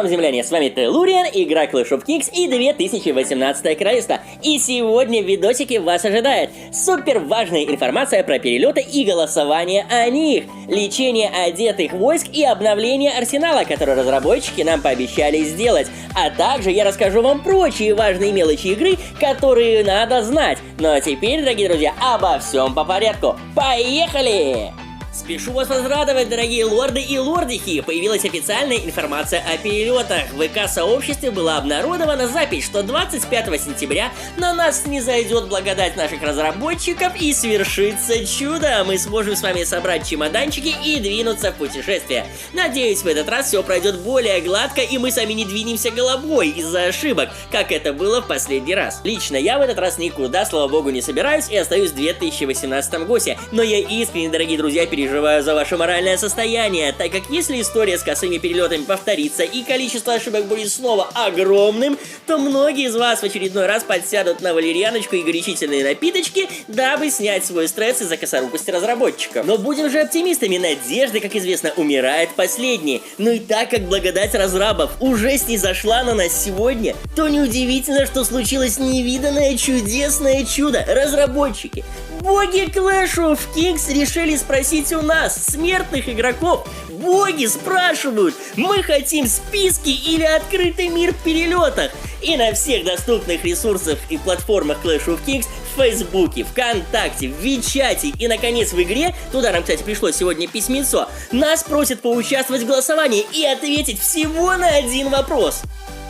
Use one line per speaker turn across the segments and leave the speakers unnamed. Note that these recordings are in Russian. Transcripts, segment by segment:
вам, земляне, с вами Теллуриан, игра Clash of Kings и 2018 королевство. И сегодня в видосике вас ожидает супер важная информация про перелеты и голосование о них, лечение одетых войск и обновление арсенала, который разработчики нам пообещали сделать. А также я расскажу вам прочие важные мелочи игры, которые надо знать. Ну а теперь, дорогие друзья, обо всем по порядку. Поехали! Спешу вас возрадовать, дорогие лорды и лордихи! Появилась официальная информация о перелетах. В ВК-сообществе была обнародована запись, что 25 сентября на нас не зайдет благодать наших разработчиков и свершится чудо. Мы сможем с вами собрать чемоданчики и двинуться в путешествие. Надеюсь, в этот раз все пройдет более гладко и мы сами не двинемся головой из-за ошибок, как это было в последний раз. Лично я в этот раз никуда, слава богу, не собираюсь и остаюсь в 2018 госе. Но я искренне, дорогие друзья, переживаю за ваше моральное состояние, так как если история с косыми перелетами повторится и количество ошибок будет снова огромным, то многие из вас в очередной раз подсядут на валерьяночку и горячительные напиточки, дабы снять свой стресс из-за косорукости разработчиков. Но будем же оптимистами, надежда, как известно, умирает последней. Ну и так как благодать разрабов уже снизошла на нас сегодня, то неудивительно, что случилось невиданное чудесное чудо. Разработчики, боги Clash of Kings решили спросить у нас, смертных игроков. Боги спрашивают, мы хотим списки или открытый мир в перелетах. И на всех доступных ресурсах и платформах Clash of Kings, в Фейсбуке, ВКонтакте, в Вичате и, наконец, в игре, туда нам, кстати, пришло сегодня письмецо, нас просят поучаствовать в голосовании и ответить всего на один вопрос.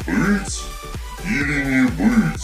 Быть или не быть?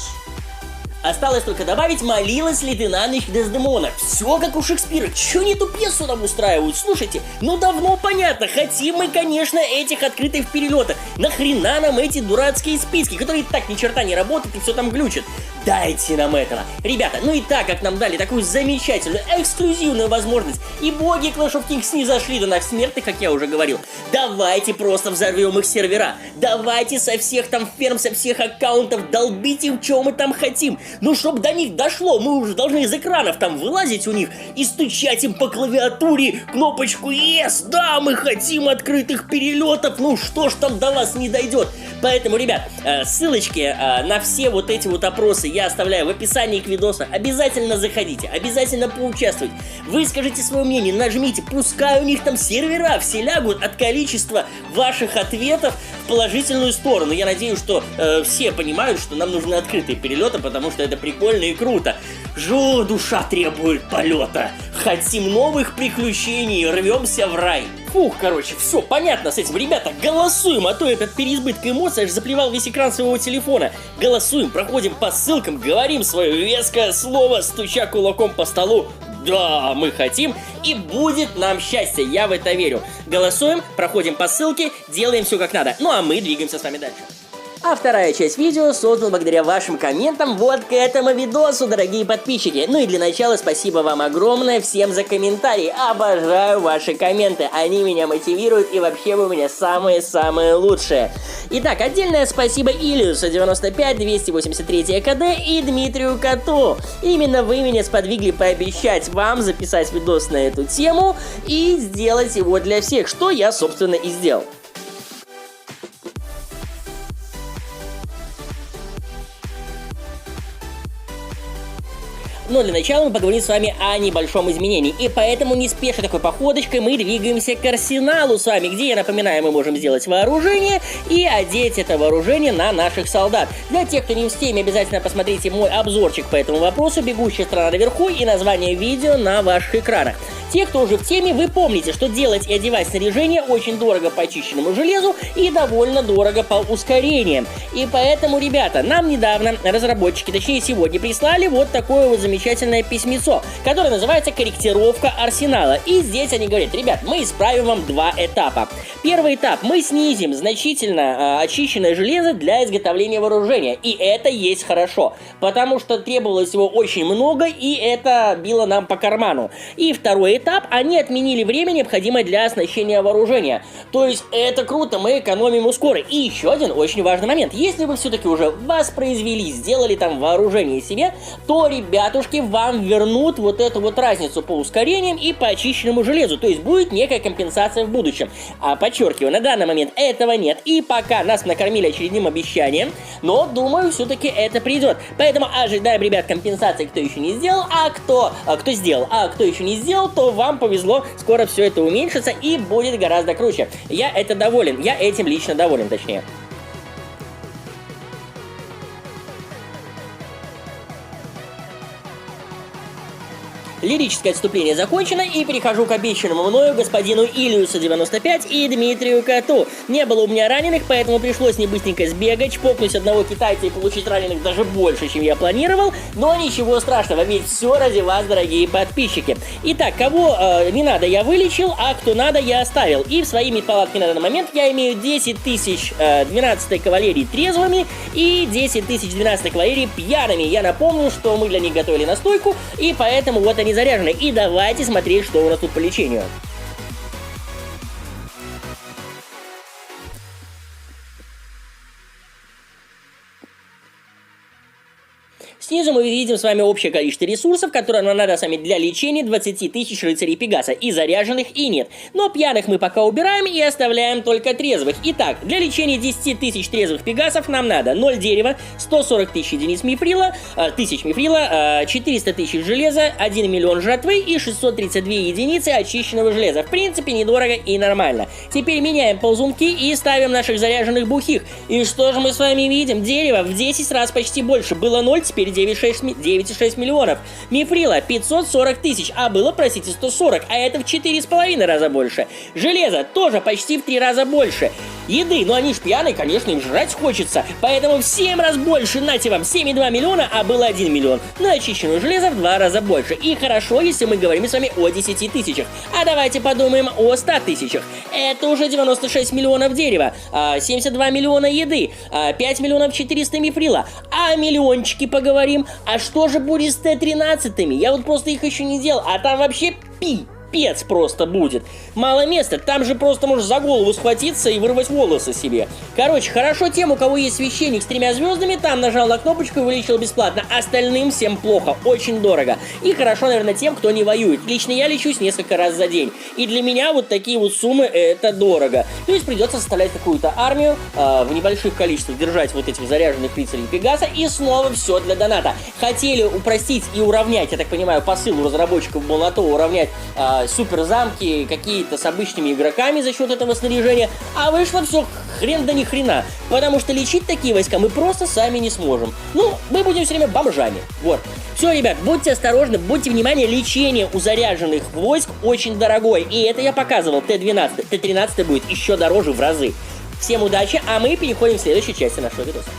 Осталось только добавить, молилась ли ты на ночь Дездемона. Все как у Шекспира. Чё не эту пьесу нам устраивают? Слушайте, ну давно понятно, хотим мы, конечно, этих открытых перелетов. Нахрена нам эти дурацкие списки, которые так ни черта не работают и все там глючат? Дайте нам этого. Ребята, ну и так как нам дали такую замечательную, эксклюзивную возможность, и боги Clash of Kings не зашли до нас смертных, как я уже говорил, давайте просто взорвем их сервера. Давайте со всех там ферм, со всех аккаунтов долбите, в чем мы там хотим. Ну, чтобы до них дошло, мы уже должны из экранов там вылазить у них и стучать им по клавиатуре кнопочку «Yes!» Да, мы хотим открытых перелетов, ну что ж там до вас не дойдет. Поэтому, ребят, ссылочки на все вот эти вот опросы я оставляю в описании к видосу. Обязательно заходите, обязательно поучаствуйте. Выскажите свое мнение, нажмите, пускай у них там сервера все лягут от количества ваших ответов в положительную сторону. Я надеюсь, что все понимают, что нам нужны открытые перелеты, потому что это прикольно и круто. Душа требует полета. Хотим новых приключений, рвемся в рай. Фух, короче, все понятно с этим. Ребята, голосуем, а то этот переизбыток эмоций аж заплевал весь экран своего телефона. Голосуем, проходим по ссылкам, говорим свое веское слово, стуча кулаком по столу. Да, мы хотим, и будет нам счастье, я в это верю. Голосуем, проходим по ссылке, делаем все как надо. Ну а мы двигаемся с вами дальше. А вторая часть видео создана благодаря вашим комментам вот к этому видосу, дорогие подписчики. Ну и для начала спасибо вам огромное всем за комментарии. Обожаю ваши комменты, они меня мотивируют и вообще вы у меня самые-самые лучшие. Итак, отдельное спасибо Илиусу 95, 283 КД и Дмитрию Коту. Именно вы меня сподвигли пообещать вам записать видос на эту тему и сделать его для всех, что я, собственно, и сделал. Но для начала мы поговорим с вами о небольшом изменении. И поэтому неспешно такой походочкой мы двигаемся к арсеналу с вами, где, я напоминаю, мы можем сделать вооружение и одеть это вооружение на наших солдат. Для тех, кто не в теме, обязательно посмотрите мой обзорчик по этому вопросу, бегущая страна наверху и название видео на ваших экранах. Те, кто уже в теме, вы помните, что делать и одевать снаряжение очень дорого по очищенному железу и довольно дорого по ускорениям. И поэтому, ребята, нам недавно разработчики, точнее сегодня, прислали вот такое вот замечательное письмецо, которое называется «Корректировка арсенала». И здесь они говорят: ребят, мы исправим вам два этапа. Первый этап: мы снизим значительно очищенное железо для изготовления вооружения. И это есть хорошо, потому что требовалось его очень много, и это било нам по карману. И второй этап, они отменили время, необходимое для оснащения вооружения. То есть это круто, мы экономим ускоры. И еще один очень важный момент. Если вы все-таки уже воспроизвели, сделали там вооружение себе, то, ребятушки, вам вернут вот эту вот разницу по ускорениям и по очищенному железу. То есть будет некая компенсация в будущем. А подчеркиваю, на данный момент этого нет. И пока нас накормили очередным обещанием, но думаю, все-таки это придет. Поэтому ожидаем, ребят, компенсации, кто еще не сделал, кто сделал, а кто еще не сделал, то вам повезло, скоро все это уменьшится и будет гораздо круче. Я этим лично доволен, точнее. Лирическое отступление закончено, и перехожу к обещанному мною господину Илиусу95 и Дмитрию Коту. Не было у меня раненых, поэтому пришлось не быстренько сбегать, чпокнуть одного китайца и получить раненых даже больше, чем я планировал, но ничего страшного, ведь все ради вас, дорогие подписчики. Итак, кого не надо, я вылечил, а кто надо, я оставил. И в своей медпалатке на данный момент я имею 10 тысяч 12-й кавалерии трезвыми и 10 тысяч 12-й кавалерии пьяными. Я напомню, что мы для них готовили настойку, и поэтому вот они заряжены. И давайте смотреть, что у нас тут по лечению. Снизу мы видим с вами общее количество ресурсов, которые нам надо с вами для лечения 20 тысяч рыцарей Пегаса. И заряженных, и нет. Но пьяных мы пока убираем и оставляем только трезвых. Итак, для лечения 10 тысяч трезвых Пегасов нам надо 0 дерева, 140 тысяч единиц мифрила, 400 тысяч железа, 1 миллион жратвы и 632 единицы очищенного железа. В принципе, недорого и нормально. Теперь меняем ползунки и ставим наших заряженных бухих. И что же мы с вами видим? Дерево в 10 раз почти больше. Было 0, теперь 9,6 миллионов. Мифрила 540 тысяч, а было, простите, 140, а это в 4,5 раза больше. Железо тоже почти в 3 раза больше. Еды, ну они ж пьяные, конечно, им жрать хочется, поэтому в 7 раз больше, нате вам, 7,2 миллиона, а было 1 миллион. Но очищенного железа в 2 раза больше. И хорошо, если мы говорим с вами о 10 тысячах. А давайте подумаем о 100 тысячах. Это уже 96 миллионов дерева, 72 миллиона еды, 5 миллионов 400 мифрила. А миллиончики поговорим. А что же будет с Т-13-ми? Я вот просто их еще не делал, а там вообще пипец просто будет. Мало места, там же просто можешь за голову схватиться и вырвать волосы себе. Короче, хорошо тем, у кого есть священник с 3 звездами, там нажал на кнопочку и вылечил бесплатно. Остальным всем плохо, очень дорого. И хорошо, наверное, тем, кто не воюет. Лично я лечусь несколько раз за день. И для меня вот такие вот суммы это дорого. То есть придется составлять какую-то армию, в небольших количествах держать вот этих заряженных рыцарей Пегаса, и снова все для доната. Хотели упростить и уравнять, я так понимаю, посыл у разработчиков был на то, уравнять суперзамки какие-то с обычными игроками за счет этого снаряжения, а вышло все хрен да ни хрена, потому что лечить такие войска мы просто сами не сможем. Ну, мы будем все время бомжами. Вот. Все, ребят, будьте осторожны, будьте внимание, лечение у заряженных войск очень дорогое, и это я показывал, Т-12, Т-13 будет еще дороже в разы. Всем удачи, а мы переходим к следующей части нашего видоса.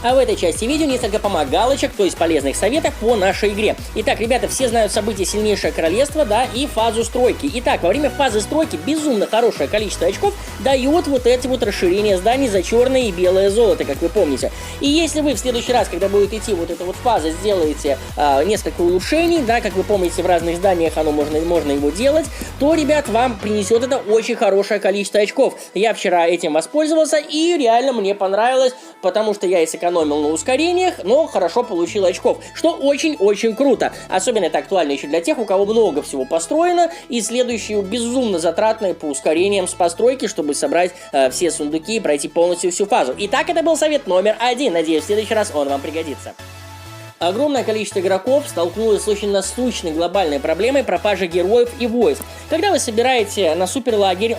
А в этой части видео несколько помогалочек, то есть полезных советов по нашей игре. Итак, ребята, все знают события «Сильнейшее королевство», да, и фазу стройки. Итак, во время фазы стройки безумно хорошее количество очков дает вот эти вот расширения зданий за черное и белое золото, как вы помните. И если вы в следующий раз, когда будет идти вот эта вот фаза, сделаете несколько улучшений, да, как вы помните, в разных зданиях можно его делать, то, ребят, вам принесет это очень хорошее количество очков. Я вчера этим воспользовался, и реально мне понравилось, потому что я и сэкономил на ускорениях, но хорошо получил очков, что очень-очень круто. Особенно это актуально еще для тех, у кого много всего построено, и следующие безумно затратные по ускорениям с постройки, чтобы собрать все сундуки и пройти полностью всю фазу. Итак, это был совет номер 1. Надеюсь, в следующий раз он вам пригодится. Огромное количество игроков столкнулось с очень насущной глобальной проблемой пропажи героев и войск. Когда вы собираете на суперлагерь,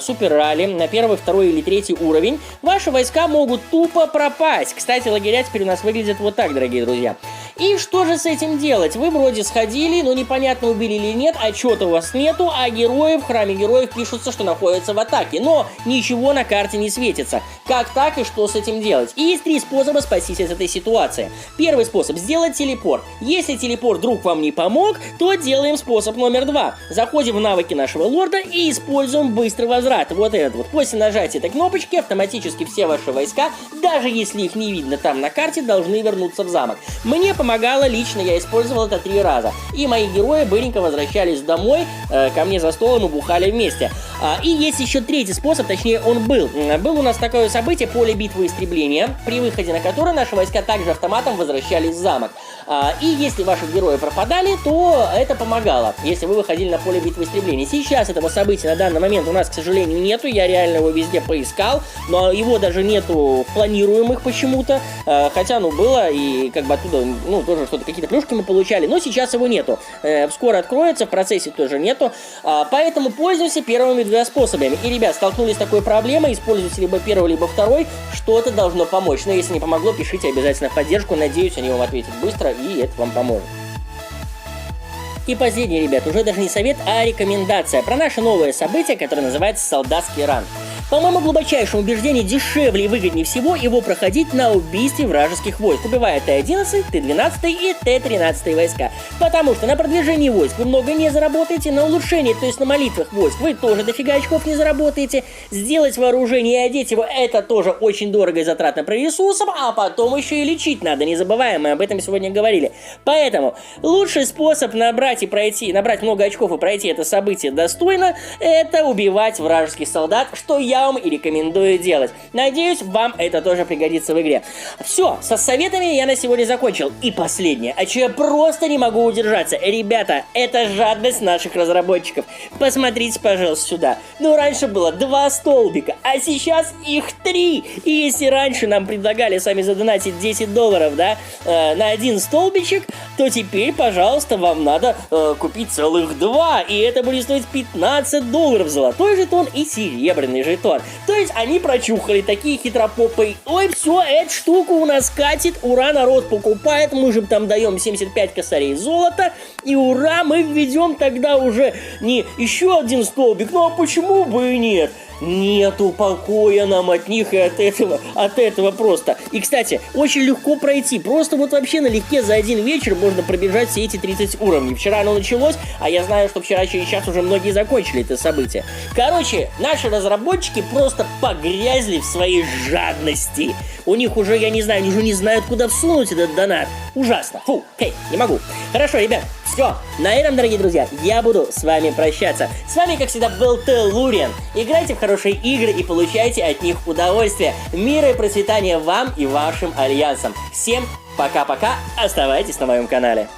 супер-ралли, на 1, 2 или 3 уровень, ваши войска могут тупо пропасть. Кстати, лагеря теперь у нас выглядят вот так, дорогие друзья. И что же с этим делать? Вы вроде сходили, но непонятно, убили или нет, отчета у вас нету, а герои в храме героев пишутся, что находятся в атаке, но ничего на карте не светится. Как так и что с этим делать? И есть 3 способа спастись от этой ситуации. Первый способ — сделать телепорт. Если телепорт вдруг вам не помог, то делаем способ номер 2. Заходим в навыки нашего лорда и используем быстрый возврат. Вот этот вот. После нажатия этой кнопочки автоматически все ваши войска, даже если их не видно там на карте, должны вернуться в замок. Мне помогает помогало лично, я использовал это 3 раза. И мои герои быренько возвращались домой, ко мне за столом и бухали вместе. И есть еще третий способ, точнее он был. Был у нас такое событие, поле битвы истребления, при выходе на которое наши войска также автоматом возвращались в замок. И если ваши герои пропадали, то это помогало, если вы выходили на поле битвы истребления. Сейчас этого события на данный момент у нас, к сожалению, нету, я реально его везде поискал, но его даже нету в планируемых почему-то, хотя, было, и как бы оттуда, тоже что-то, какие-то плюшки мы получали, но сейчас его нету. Скоро откроется, в процессе тоже нету, поэтому пользуемся первыми 2 способами. И, ребят, столкнулись с такой проблемой, используйте либо первый, либо второй, что-то должно помочь. Но если не помогло, пишите обязательно в поддержку, надеюсь, они вам ответят быстро, и это вам поможет. И последнее, ребят, уже даже не совет, а рекомендация про наше новое событие, которое называется «Солдатский ранг». По моему глубочайшему убеждению, дешевле и выгоднее всего его проходить на убийстве вражеских войск, убивая Т-11, Т-12 и Т-13 войска. Потому что на продвижении войск вы много не заработаете, на улучшении, то есть на молитвах войск, вы тоже дофига очков не заработаете. Сделать вооружение и одеть его, это тоже очень дорого и затратно по ресурсам, а потом еще и лечить надо, не забываем, мы об этом сегодня говорили. Поэтому лучший способ набрать много очков и пройти это событие достойно, это убивать вражеских солдат, что я вам и рекомендую делать. Надеюсь, вам это тоже пригодится в игре. Все, со советами я на сегодня закончил. И последнее, от чего я просто не могу удержаться. Ребята, это жадность наших разработчиков. Посмотрите, пожалуйста, сюда. Раньше было 2 столбика, а сейчас их 3. И если раньше нам предлагали сами задонатить $10, да, на 1 столбичек, то теперь, пожалуйста, вам надо купить целых 2. И это будет стоить $15. Золотой жетон и серебряный жетон. То есть они прочухали, такие хитропопы. Ой, все, эту штуку у нас катит, ура, народ покупает, мы же там даем 75 косарей золота, и ура, мы введем тогда уже не еще 1 столбик, а почему бы и нет? Нету покоя нам от них и от этого просто. И, кстати, очень легко пройти. Просто вообще налегке за 1 вечер можно пробежать все эти 30 уровней. Вчера оно началось, а я знаю, что вчера через час уже многие закончили это событие. Короче, наши разработчики просто погрязли в своей жадности. У них уже, я не знаю, они уже не знают, куда всунуть этот донат. Ужасно. Фу, не могу. Хорошо, ребят, все. На этом, дорогие друзья, я буду с вами прощаться. С вами, как всегда, был Теллуриан. Играйте в хорошие игры и получайте от них удовольствие. Мира и процветания вам и вашим альянсам. Всем пока-пока. Оставайтесь на моем канале.